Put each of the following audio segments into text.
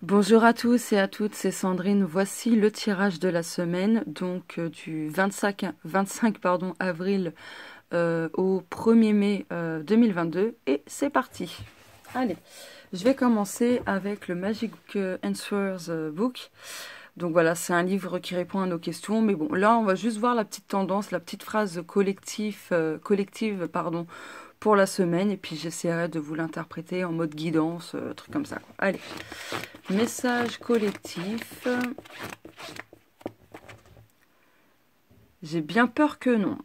Bonjour à tous et à toutes, c'est Sandrine. Voici le tirage de la semaine, donc du 25 avril au 1er mai 2022. Et c'est parti. Allez, je vais commencer avec le Magic Answers Book. Donc voilà, c'est un livre qui répond à nos questions. Mais bon, là, on va juste voir la petite tendance, la petite phrase collective, pour la semaine. Et puis, j'essaierai de vous l'interpréter en mode guidance, truc comme ça, quoi. Allez, message collectif. J'ai bien peur que non.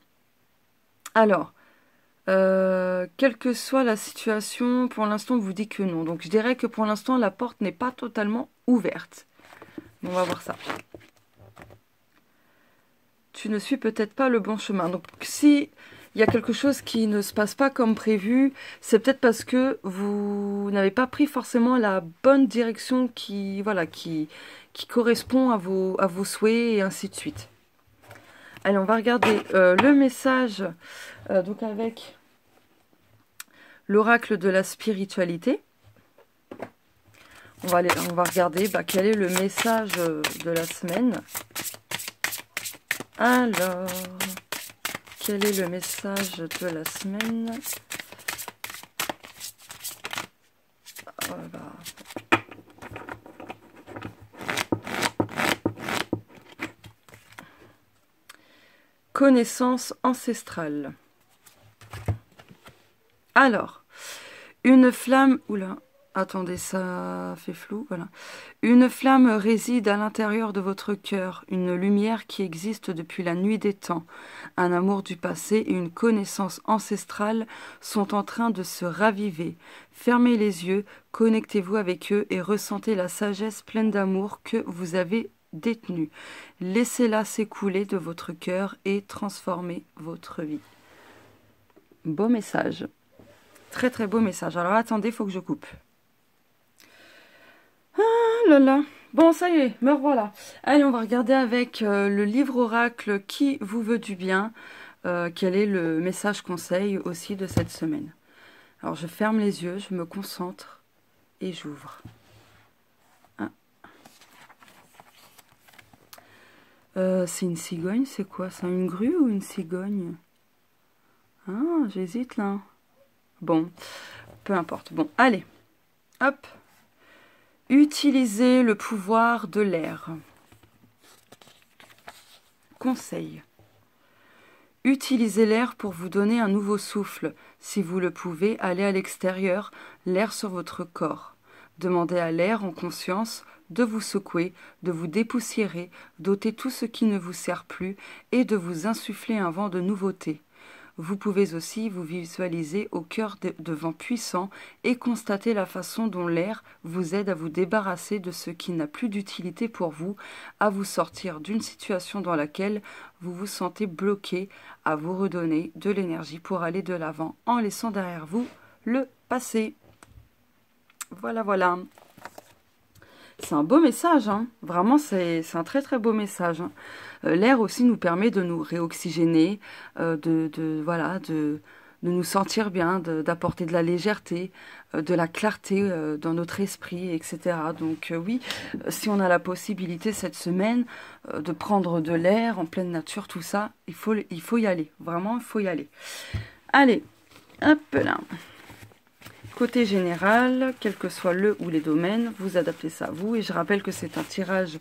Alors, quelle que soit la situation, pour l'instant, on vous dit que non. Donc, je dirais que pour l'instant, la porte n'est pas totalement ouverte. On va voir ça. Tu ne suis peut-être pas le bon chemin. Donc, si il y a quelque chose qui ne se passe pas comme prévu, c'est peut-être parce que vous n'avez pas pris forcément la bonne direction qui correspond à vos souhaits et ainsi de suite. Allez, on va regarder le message donc avec l'oracle de la spiritualité. On va regarder quel est le message de la semaine. Alors, quel est le message de la semaine? Connaissance ancestrale. Alors, une flamme... Oula, attendez, ça fait flou, voilà. Une flamme réside à l'intérieur de votre cœur, une lumière qui existe depuis la nuit des temps. Un amour du passé et une connaissance ancestrale sont en train de se raviver. Fermez les yeux, connectez-vous avec eux et ressentez la sagesse pleine d'amour que vous avez détenue. Laissez-la s'écouler de votre cœur et transformer votre vie. Beau message. Très très beau message. Alors attendez, il faut que je coupe. Ah là là. Bon, ça y est, me revoilà. Allez, on va regarder avec le livre oracle qui vous veut du bien. Quel est le message conseil aussi de cette semaine. Alors, je ferme les yeux, je me concentre et j'ouvre. Ah. C'est une cigogne, c'est quoi? C'est une grue ou une cigogne? Ah, j'hésite là. Bon, peu importe. Bon, allez, hop. Utilisez le pouvoir de l'air. Conseil. Utilisez l'air pour vous donner un nouveau souffle. Si vous le pouvez, allez à l'extérieur, l'air sur votre corps. Demandez à l'air en conscience de vous secouer, de vous dépoussiérer, d'ôter tout ce qui ne vous sert plus et de vous insuffler un vent de nouveauté. Vous pouvez aussi vous visualiser au cœur de vents puissants et constater la façon dont l'air vous aide à vous débarrasser de ce qui n'a plus d'utilité pour vous, à vous sortir d'une situation dans laquelle vous vous sentez bloqué, à vous redonner de l'énergie pour aller de l'avant en laissant derrière vous le passé. Voilà, voilà. C'est un beau message, hein. Vraiment, c'est un très très beau message. Hein. L'air aussi nous permet de nous réoxygéner, de nous sentir bien, d'apporter de la légèreté, de la clarté dans notre esprit, etc. Donc oui, si on a la possibilité cette semaine de prendre de l'air en pleine nature, tout ça, il faut y aller. Vraiment, il faut y aller. Allez, hop là. Côté général, quel que soit le ou les domaines, vous adaptez ça à vous. Et je rappelle que c'est un tirage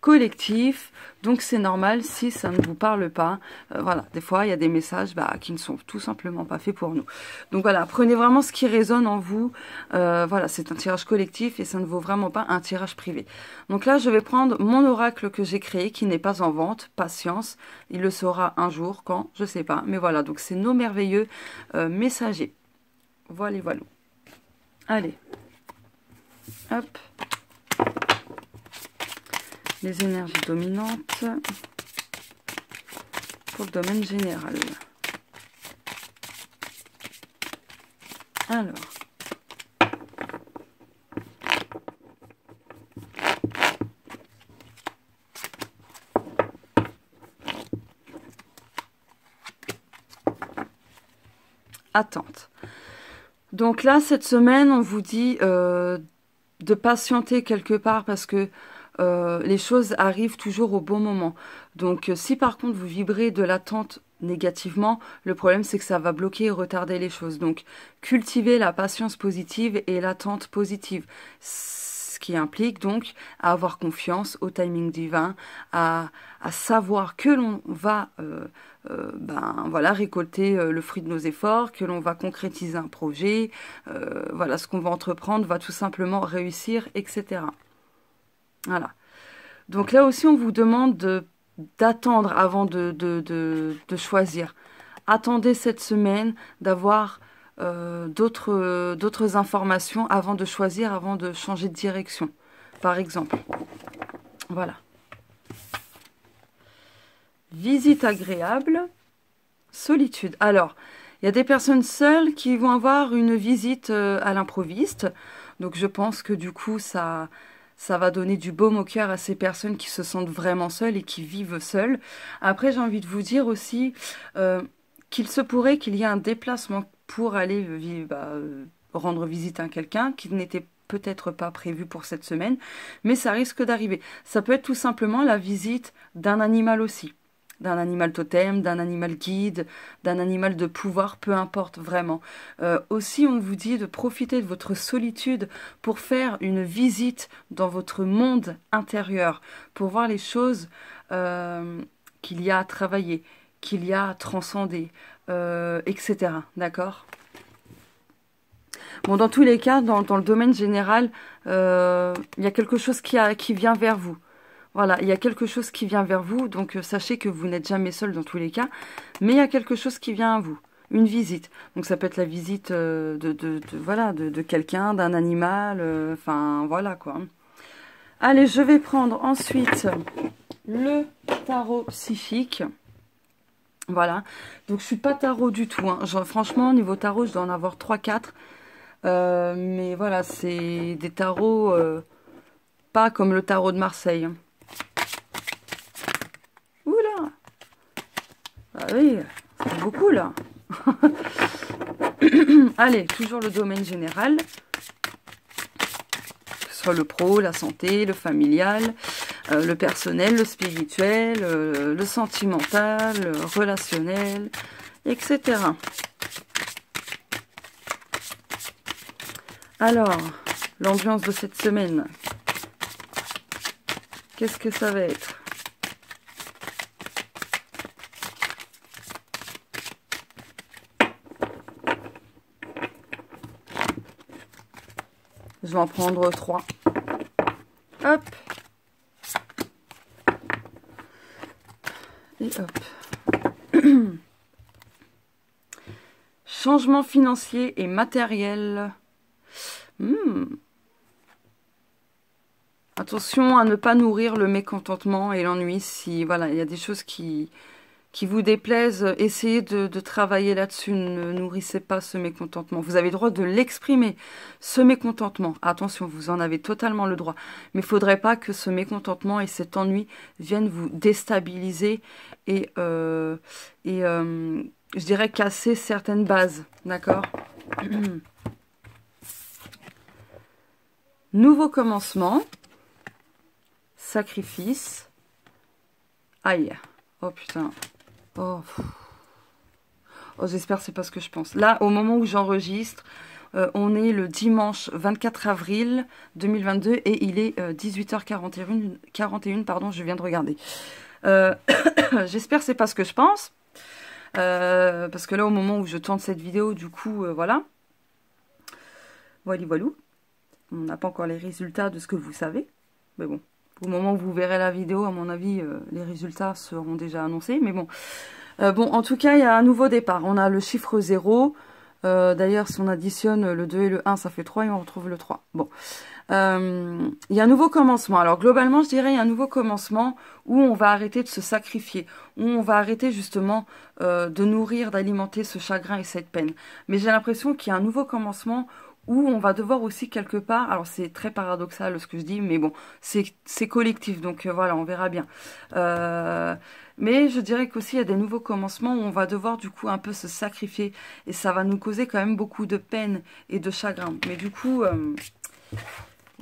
collectif, donc c'est normal si ça ne vous parle pas. Voilà, des fois, il y a des messages qui ne sont tout simplement pas faits pour nous. Donc voilà, prenez vraiment ce qui résonne en vous. Voilà, c'est un tirage collectif et ça ne vaut vraiment pas un tirage privé. Donc là, je vais prendre mon oracle que j'ai créé, qui n'est pas en vente. Patience, il le sera un jour, quand, je sais pas. Mais voilà, donc c'est nos merveilleux messagers. Voilà, voilà. Allez, hop, les énergies dominantes pour le domaine général. Alors, attente. Donc là, cette semaine, on vous dit de patienter quelque part parce que les choses arrivent toujours au bon moment. Donc si par contre vous vibrez de l'attente négativement, le problème c'est que ça va bloquer et retarder les choses. Donc cultivez la patience positive et l'attente positive. Ce qui implique donc à avoir confiance au timing divin, à savoir que l'on va voilà, récolter le fruit de nos efforts, que l'on va concrétiser un projet, voilà, ce qu'on va entreprendre va tout simplement réussir, etc. Voilà. Donc là aussi, on vous demande d'attendre avant de choisir. Attendez cette semaine d'avoir d'autres informations avant de choisir, avant de changer de direction, par exemple. Voilà. Visite agréable, solitude. Alors, il y a des personnes seules qui vont avoir une visite à l'improviste. Donc, je pense que du coup, ça va donner du baume au cœur à ces personnes qui se sentent vraiment seules et qui vivent seules. Après, j'ai envie de vous dire aussi qu'il se pourrait qu'il y ait un déplacement pour aller rendre visite à quelqu'un qui n'était peut-être pas prévu pour cette semaine, mais ça risque d'arriver. Ça peut être tout simplement la visite d'un animal aussi. D'un animal totem, d'un animal guide, d'un animal de pouvoir, peu importe vraiment. Aussi, on vous dit de profiter de votre solitude pour faire une visite dans votre monde intérieur, pour voir les choses qu'il y a à travailler, qu'il y a à transcender, etc. D'accord ? Bon, dans tous les cas, dans le domaine général, il y a quelque chose qui vient vers vous. Voilà, il y a quelque chose qui vient vers vous, donc sachez que vous n'êtes jamais seul dans tous les cas, mais il y a quelque chose qui vient à vous, une visite. Donc ça peut être la visite de quelqu'un, d'un animal, enfin voilà quoi. Allez, je vais prendre ensuite le tarot psychique. Voilà, donc je suis pas tarot du tout, hein. Franchement, niveau tarot, je dois en avoir 3-4, mais voilà, c'est des tarots pas comme le tarot de Marseille. Oula! Ah oui, c'est beaucoup là. Allez, toujours le domaine général. Que ce soit le pro, la santé, le familial, le personnel, le spirituel, le sentimental, le relationnel, etc. Alors, l'ambiance de cette semaine. Qu'est-ce que ça va être? Je vais en prendre 3. Hop. Et hop. Changement financier et matériel. Attention à ne pas nourrir le mécontentement et l'ennui. Si voilà, il y a des choses qui vous déplaisent, essayez de travailler là-dessus. Ne nourrissez pas ce mécontentement. Vous avez le droit de l'exprimer, ce mécontentement. Attention, vous en avez totalement le droit. Mais il ne faudrait pas que ce mécontentement et cet ennui viennent vous déstabiliser et je dirais casser certaines bases. D'accord? Nouveau commencement. Sacrifice. Aïe. Oh putain. Oh, j'espère que c'est pas ce que je pense. Là, au moment où j'enregistre, on est le dimanche 24 avril 2022 et il est 18h41, pardon, je viens de regarder. J'espère que c'est pas ce que je pense. Parce que là, au moment où je tourne cette vidéo, du coup, voilà. Voilou. On n'a pas encore les résultats de ce que vous savez. Mais bon, au moment où vous verrez la vidéo, à mon avis, les résultats seront déjà annoncés. Mais bon, en tout cas, il y a un nouveau départ. On a le chiffre 0. D'ailleurs, si on additionne le 2 et le 1, ça fait 3 et on retrouve le 3. Bon, il y a un nouveau commencement. Alors, globalement, je dirais, il y a un nouveau commencement où on va arrêter de se sacrifier, où on va arrêter justement de nourrir, d'alimenter ce chagrin et cette peine. Mais j'ai l'impression qu'il y a un nouveau commencement où on va devoir aussi quelque part, alors c'est très paradoxal ce que je dis, mais bon, c'est collectif, donc voilà, on verra bien. Mais je dirais qu'aussi il y a des nouveaux commencements où on va devoir du coup un peu se sacrifier, et ça va nous causer quand même beaucoup de peine et de chagrin. Mais du coup,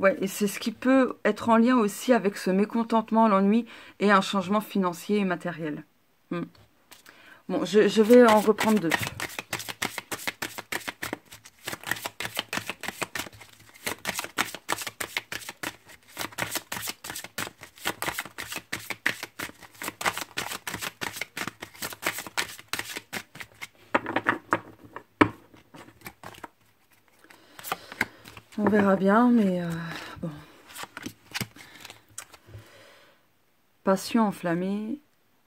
Ouais, et c'est ce qui peut être en lien aussi avec ce mécontentement, l'ennui et un changement financier et matériel. Bon, je vais en reprendre 2. On verra bien, mais bon. Passion enflammée,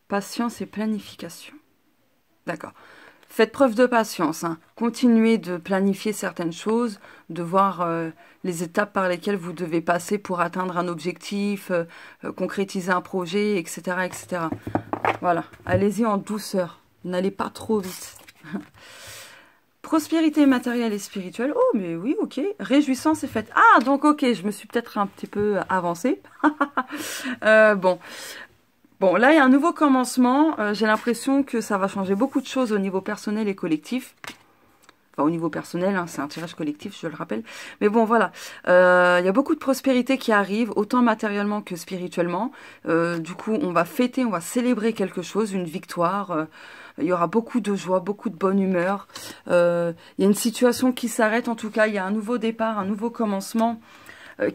patience et planification. D'accord. Faites preuve de patience. Hein. Continuez de planifier certaines choses, de voir les étapes par lesquelles vous devez passer pour atteindre un objectif, concrétiser un projet, etc., etc. Voilà. Allez-y en douceur. N'allez pas trop vite. Prospérité matérielle et spirituelle. Oh, mais oui, ok. Réjouissance et fête. Ah, donc ok, je me suis peut-être un petit peu avancée. Bon. Bon, là, il y a un nouveau commencement. J'ai l'impression que ça va changer beaucoup de choses au niveau personnel et collectif. Enfin, au niveau personnel, hein, c'est un tirage collectif, je le rappelle. Mais bon, voilà. Il y a beaucoup de prospérité qui arrive, autant matériellement que spirituellement. Du coup, on va fêter, on va célébrer quelque chose, une victoire. Il y aura beaucoup de joie, beaucoup de bonne humeur. Il y a une situation qui s'arrête, en tout cas. Il y a un nouveau départ, un nouveau commencement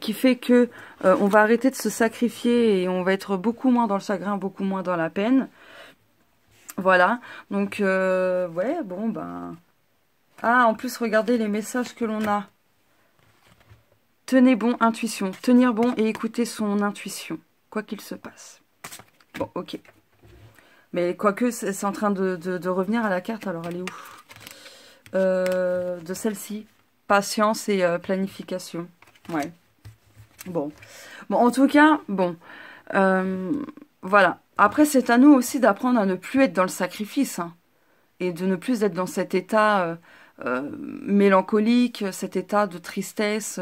qui fait que on va arrêter de se sacrifier et on va être beaucoup moins dans le chagrin, beaucoup moins dans la peine. Voilà. Donc, ouais, bon, ben... Ah, en plus, regardez les messages que l'on a. Tenez bon, intuition. Tenir bon et écouter son intuition, quoi qu'il se passe. Bon, ok. Mais quoique, c'est en train de revenir à la carte. Alors, elle est où de celle-ci. Patience et planification. Ouais. Bon. Bon, en tout cas, bon. Voilà. Après, c'est à nous aussi d'apprendre à ne plus être dans le sacrifice. Hein, et de ne plus être dans cet état mélancolique, cet état de tristesse,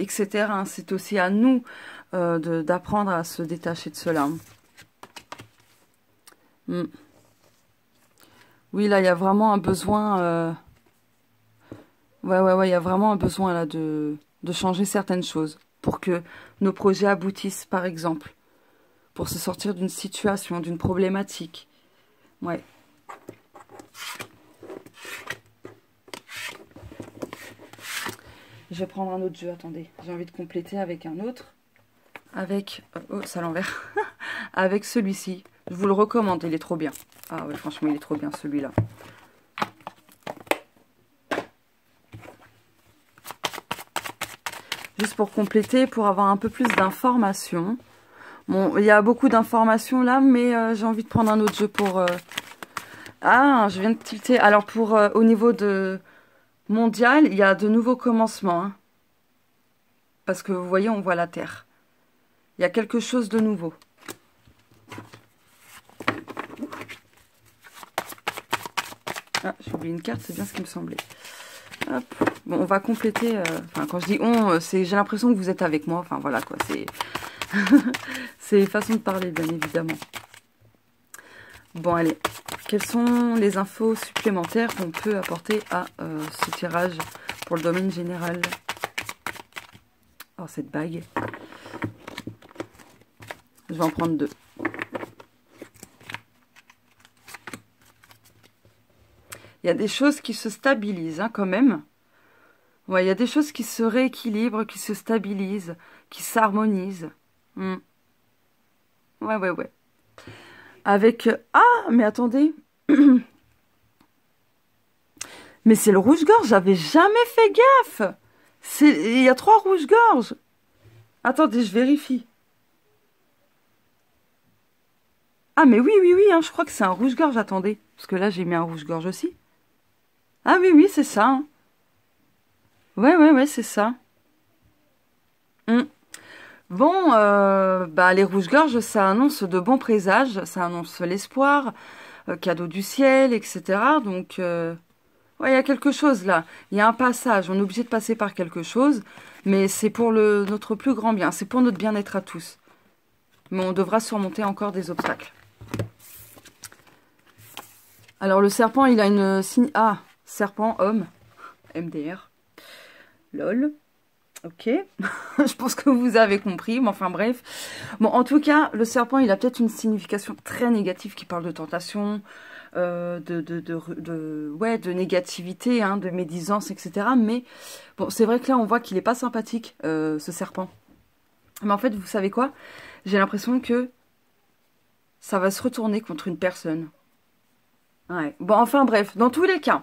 etc. Hein. C'est aussi à nous d'apprendre à se détacher de cela. Oui, là, il y a vraiment un besoin... Ouais, il y a vraiment un besoin là de changer certaines choses pour que nos projets aboutissent, par exemple. Pour se sortir d'une situation, d'une problématique. Ouais. Je vais prendre un autre jeu, attendez. J'ai envie de compléter avec un autre. Avec... oh, c'est à l'envers. Avec celui-ci. Je vous le recommande, il est trop bien. Ah ouais, franchement, il est trop bien, celui-là. Juste pour compléter, pour avoir un peu plus d'informations. Bon, il y a beaucoup d'informations là, mais j'ai envie de prendre un autre jeu pour... Ah, je viens de tilter. Alors, pour au niveau de mondial, il y a de nouveaux commencements. Hein. Parce que vous voyez, on voit la Terre. Il y a quelque chose de nouveau. Ah, j'ai oublié une carte, c'est bien ce qui me semblait. Hop. Bon, on va compléter... Enfin, quand je dis on, j'ai l'impression que vous êtes avec moi. Enfin, voilà, quoi. C'est... c'est façon de parler, bien évidemment. Bon, allez. Quelles sont les infos supplémentaires qu'on peut apporter à ce tirage pour le domaine général? Oh, cette bague. Je vais en prendre 2. Il y a des choses qui se stabilisent, hein, quand même. Ouais, il y a des choses qui se rééquilibrent, qui se stabilisent, qui s'harmonisent. Ouais. Avec... Ah, mais attendez. Mais c'est le rouge-gorge, j'avais jamais fait gaffe. Il y a 3 rouges-gorges. Attendez, je vérifie. Ah, mais oui, hein, je crois que c'est un rouge-gorge, attendez. Parce que là, j'ai mis un rouge-gorge aussi. Ah oui, c'est ça. Hein. Ouais, c'est ça. Bon, bah, les rouges-gorges, ça annonce de bons présages, ça annonce l'espoir, cadeau du ciel, etc. Donc, ouais, il y a quelque chose là. Il y a un passage, on est obligé de passer par quelque chose, mais c'est pour notre plus grand bien, c'est pour notre bien-être à tous. Mais on devra surmonter encore des obstacles. Alors, le serpent, il a une signe... Ah, serpent, homme, MDR. Lol. Ok, je pense que vous avez compris, mais enfin bref. Bon, en tout cas, le serpent, il a peut-être une signification très négative qui parle de tentation, de négativité, hein, de médisance, etc. Mais bon, c'est vrai que là, on voit qu'il n'est pas sympathique, ce serpent. Mais en fait, vous savez quoi? J'ai l'impression que ça va se retourner contre une personne. Ouais. Bon, enfin bref, dans tous les cas,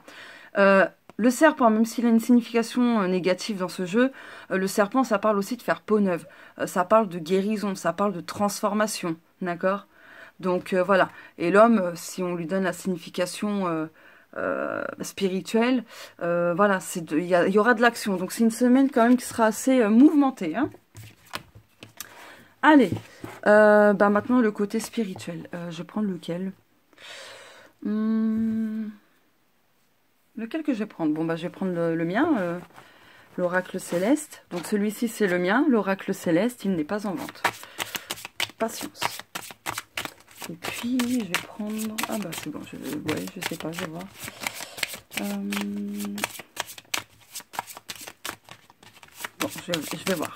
le serpent, même s'il a une signification négative dans ce jeu, le serpent, ça parle aussi de faire peau neuve. Ça parle de guérison, ça parle de transformation, d'accord? Donc voilà. Et l'homme, si on lui donne la signification spirituelle, voilà, il y aura de l'action. Donc c'est une semaine quand même qui sera assez mouvementée, hein. Allez, bah maintenant le côté spirituel. Je vais prendre lequel? Lequel que je vais prendre? Bon, bah je vais prendre le mien, l'oracle céleste. Donc celui-ci, c'est le mien, l'oracle céleste. Il n'est pas en vente. Patience. Et puis, je vais prendre... Ah bah c'est bon, ouais, je sais pas, je vais voir. Bon, je vais voir.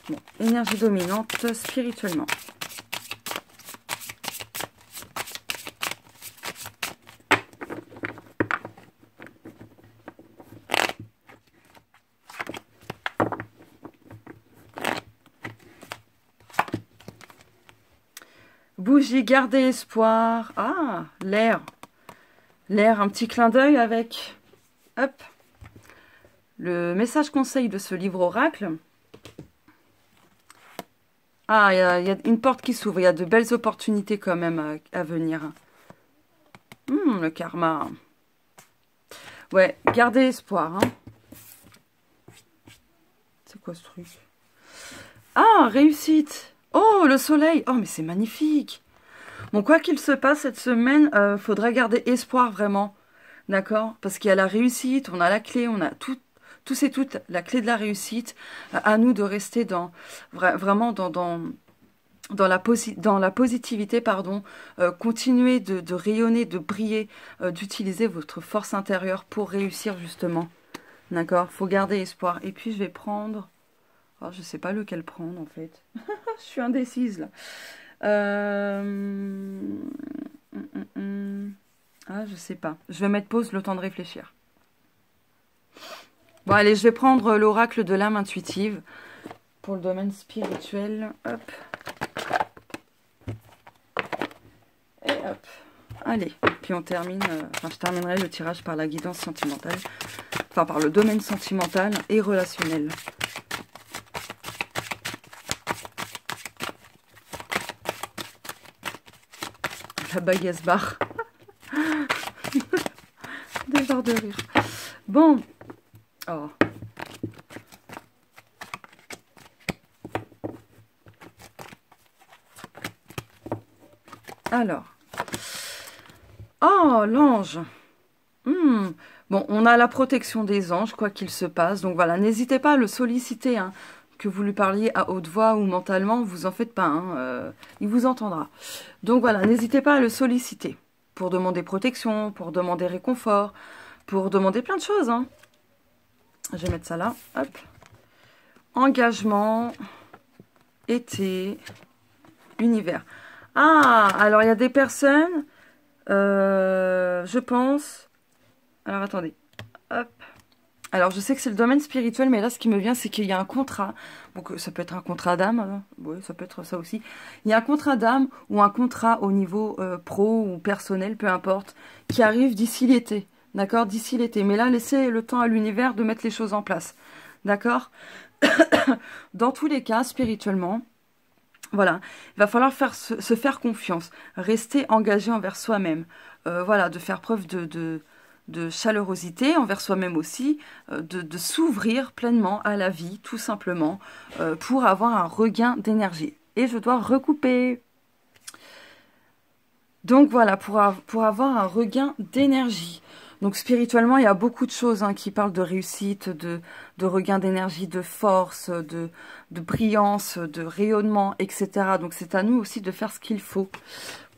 Bon, énergie dominante spirituellement. Bougie, garder espoir. Ah, l'air. L'air, un petit clin d'œil avec... Hop. Le message conseil de ce livre oracle. Ah, il y a une porte qui s'ouvre. Il y a de belles opportunités quand même à venir. Le karma. Ouais, garder espoir. Hein. C'est quoi ce truc? Ah, réussite. Oh, le soleil. Oh, mais c'est magnifique. Bon, quoi qu'il se passe cette semaine, faudrait garder espoir vraiment. D'accord? Parce qu'il y a la réussite, on a la clé, on a tous et toutes la clé de la réussite. À nous de rester vraiment dans la positivité, pardon. Continuez de rayonner, de briller, d'utiliser votre force intérieure pour réussir justement. D'accord? Faut garder espoir. Et puis je vais prendre... Oh, je sais pas lequel prendre en fait. Je suis indécise là. Ah, je sais pas. Je vais mettre pause le temps de réfléchir. Bon, allez, je vais prendre l'oracle de l'âme intuitive pour le domaine spirituel. Hop. Et hop. Allez. Puis on termine. Enfin, je terminerai le tirage par la guidance sentimentale. Enfin, par le domaine sentimental et relationnel. La baguette se barre. Des barres de rire. Bon. Oh. Alors. Oh, l'ange. Bon, on a la protection des anges, quoi qu'il se passe. Donc voilà, n'hésitez pas à le solliciter, hein. Que vous lui parliez à haute voix ou mentalement, vous en faites pas, hein, il vous entendra. Donc voilà, n'hésitez pas à le solliciter pour demander protection, pour demander réconfort, pour demander plein de choses. Hein. Je vais mettre ça là, hop. Engagement, été, univers. Ah, alors il y a des personnes, je pense... Alors attendez, hop. Alors, je sais que c'est le domaine spirituel, mais là, ce qui me vient, c'est qu'il y a un contrat. Donc, ça peut être un contrat d'âme. Hein. Oui, ça peut être ça aussi. Il y a un contrat d'âme ou un contrat au niveau pro ou personnel, peu importe, qui arrive d'ici l'été. D'accord? D'ici l'été. Mais là, laissez le temps à l'univers de mettre les choses en place. D'accord? Dans tous les cas, spirituellement, voilà, il va falloir se faire confiance. Rester engagé envers soi-même. Voilà, de faire preuve de chaleurosité envers soi-même aussi, de s'ouvrir pleinement à la vie, tout simplement, pour avoir un regain d'énergie. Et je dois recouper. Donc voilà, pour avoir un regain d'énergie. Donc spirituellement, il y a beaucoup de choses hein, qui parlent de réussite, de regain d'énergie, de force, de brillance, de rayonnement, etc. Donc c'est à nous aussi de faire ce qu'il faut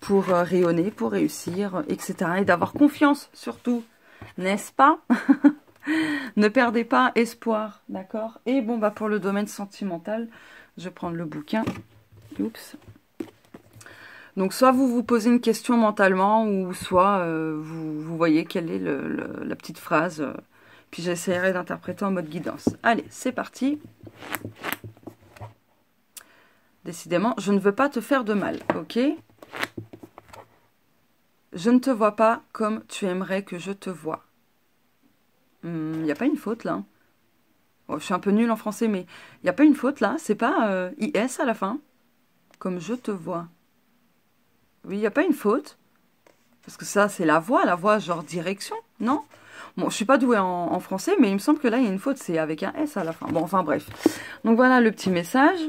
pour rayonner, pour réussir, etc. Et d'avoir confiance surtout. N'est-ce pas? Ne perdez pas espoir, d'accord? Et bon, bah pour le domaine sentimental, je vais prendre le bouquin. Oups. Donc, soit vous vous posez une question mentalement, ou soit vous voyez quelle est la petite phrase. Puis j'essaierai d'interpréter en mode guidance. Allez, c'est parti. Décidément, je ne veux pas te faire de mal, ok? Je ne te vois pas comme tu aimerais que je te vois. Il n'y a pas une faute là. Oh, je suis un peu nulle en français, mais il n'y a pas une faute là. C'est pas IS à la fin. Comme je te vois. Oui, il n'y a pas une faute. Parce que ça, c'est la voix genre direction, non? Bon, je suis pas douée en français, mais il me semble que là, il y a une faute. C'est avec un S à la fin. Bon, enfin bref. Donc voilà le petit message.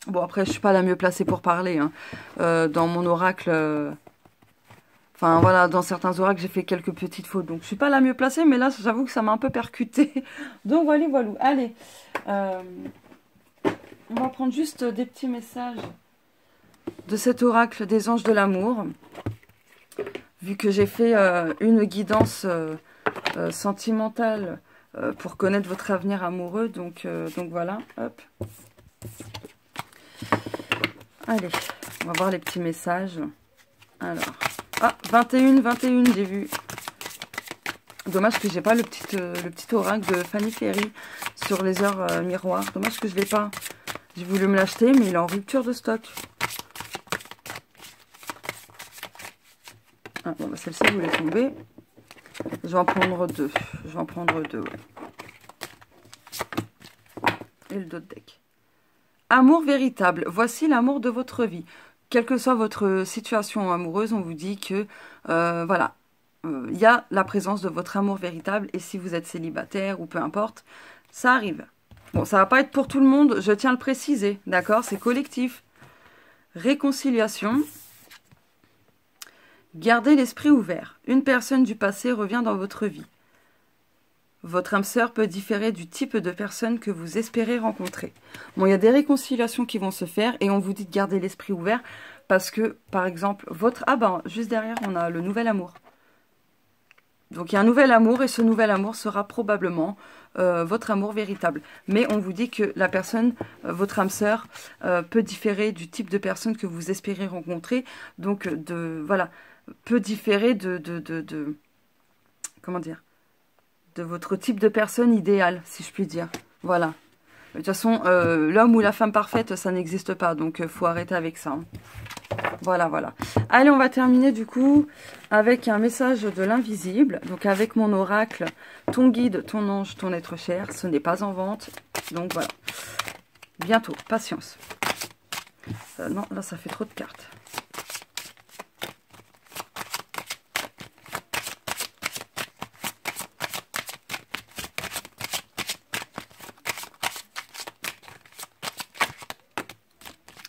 Bon, après, je suis pas la mieux placée pour parler. Hein. Dans mon oracle... Enfin, voilà, dans certains oracles, j'ai fait quelques petites fautes. Donc, je suis pas la mieux placée, mais là, j'avoue que ça m'a un peu percuté. Donc, voilà. Allez. On va prendre juste des petits messages de cet oracle des anges de l'amour. Vu que j'ai fait une guidance sentimentale pour connaître votre avenir amoureux. Donc voilà. Hop. Allez, on va voir les petits messages. Alors... Ah, 21, j'ai vu. Dommage que j'ai pas le petit oracle de Fanny Ferry sur les heures miroirs. Dommage que je l'ai pas. J'ai voulu me l'acheter, mais il est en rupture de stock. Ah, bon, bah celle-ci voulait tomber. Je vais en prendre deux. Ouais. Et le dos de deck. Amour véritable. Voici l'amour de votre vie. Quelle que soit votre situation amoureuse, on vous dit que, voilà, il y a la présence de votre amour véritable. Et si vous êtes célibataire ou peu importe, ça arrive. Bon, ça va pas être pour tout le monde, je tiens à le préciser, d'accord? C'est collectif. Réconciliation. Gardez l'esprit ouvert. Une personne du passé revient dans votre vie. Votre âme sœur peut différer du type de personne que vous espérez rencontrer. Bon, il y a des réconciliations qui vont se faire et on vous dit de garder l'esprit ouvert parce que, par exemple, votre... Ah ben, juste derrière, on a le nouvel amour. Donc, il y a un nouvel amour et ce nouvel amour sera probablement votre amour véritable. Mais on vous dit que la personne, votre âme sœur, peut différer du type de personne que vous espérez rencontrer. Donc, voilà, peut différer comment dire, de votre type de personne idéale, si je puis dire. Voilà. De toute façon, l'homme ou la femme parfaite, ça n'existe pas. Donc, faut arrêter avec ça. Hein. Voilà. Allez, on va terminer du coup avec un message de l'invisible. Donc, avec mon oracle, ton guide, ton ange, ton être cher. Ce n'est pas en vente. Donc, voilà. Bientôt. Patience. Non, là, ça fait trop de cartes.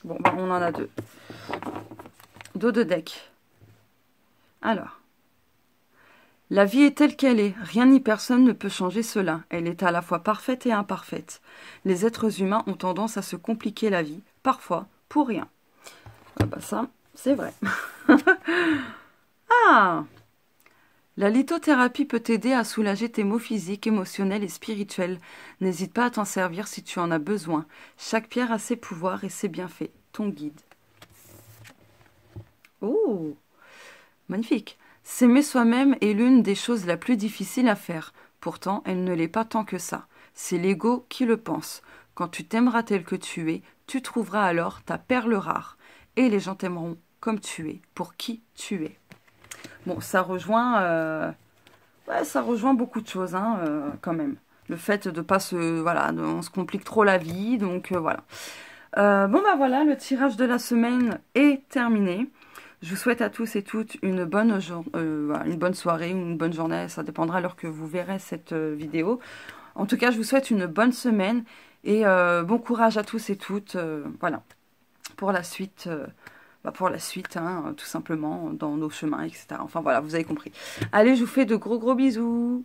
Bon, bah, on en a deux. Dos de deck. Alors. La vie est telle qu'elle est. Rien ni personne ne peut changer cela. Elle est à la fois parfaite et imparfaite. Les êtres humains ont tendance à se compliquer la vie, parfois pour rien. Ah bah ça, c'est vrai. Ah! La lithothérapie peut t'aider à soulager tes maux physiques, émotionnels et spirituels. N'hésite pas à t'en servir si tu en as besoin. Chaque pierre a ses pouvoirs et ses bienfaits. Ton guide. Oh! Magnifique. S'aimer soi-même est l'une des choses la plus difficiles à faire. Pourtant, elle ne l'est pas tant que ça. C'est l'ego qui le pense. Quand tu t'aimeras tel que tu es, tu trouveras alors ta perle rare. Et les gens t'aimeront comme tu es, pour qui tu es. Bon, ça rejoint, ouais, ça rejoint beaucoup de choses, hein, quand même. Le fait de pas se, voilà, on se complique trop la vie, donc voilà. Bon bah voilà, le tirage de la semaine est terminé. Je vous souhaite à tous et toutes une bonne soirée ou une bonne journée, ça dépendra à l'heure que vous verrez cette vidéo. En tout cas, je vous souhaite une bonne semaine et bon courage à tous et toutes, voilà, pour la suite. Hein, tout simplement, dans nos chemins, etc. Enfin voilà, vous avez compris. Allez, je vous fais de gros bisous.